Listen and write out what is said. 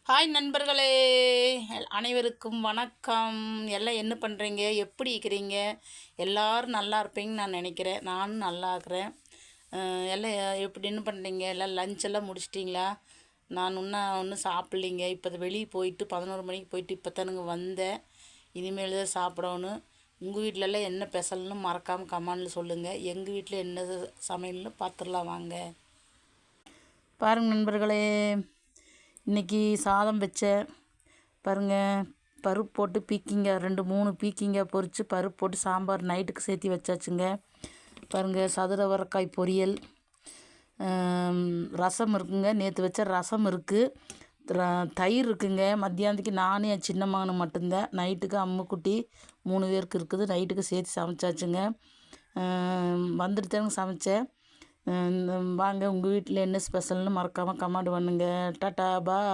Hi நண்பர்களே, அனைவருக்கும் வணக்கம். எல்லாம் என்ன பண்ணுறீங்க, எப்படி இருக்கிறீங்க? எல்லோரும் நல்லா இருப்பீங்கன்னு நான் நினைக்கிறேன். நானும் நல்லா இருக்கிறேன். எல்லாம் எப்படி என்ன பண்ணுறீங்க? எல்லாம் லஞ்ச் எல்லாம் முடிச்சிட்டிங்களா? நான் ஒன்றும் சாப்பிட்லிங்க. இப்போ வெளியே போயிட்டு 11 மணிக்கு போயிட்டு இப்போ தானுங்க வந்தேன். இனிமேல் தான் சாப்பிடணும். உங்கள் வீட்டிலலாம் என்ன ஸ்பெஷல்னு மறக்காமல் கமெண்டில் சொல்லுங்கள். எங்கள் வீட்டில் என்ன சமையல்னு பார்த்துடலாம் வாங்க. பாருங்கள் நண்பர்களே, இன்றைக்கி சாதம் வச்சேன் பாருங்கள். பருப்பு போட்டு பீக்கிங்காய் 2-3 பீக்கிங்காய் பொரித்து பருப்பு போட்டு சாம்பார் நைட்டுக்கு சேர்த்து வச்சாச்சுங்க. பாருங்கள், சதுரவரக்காய் பொரியல், ரசம் இருக்குங்க. நேற்று வச்ச ரசம் இருக்குது. தயிர் இருக்குங்க. மத்தியானத்துக்கு நானும் என் சின்ன மகனும் மட்டும்தான். நைட்டுக்கு அம்முக்குட்டி 3 பேருக்கு இருக்குது. நைட்டுக்கு சேர்த்து சமைச்சாச்சுங்க. வந்துட்டு தாங்க சமைச்சேன். வாங்க, உங்கள் வீட்டில் என்ன ஸ்பெஷல்னு மறக்காமல் கமெண்ட் பண்ணுங்கள். டாட்டா பாய்.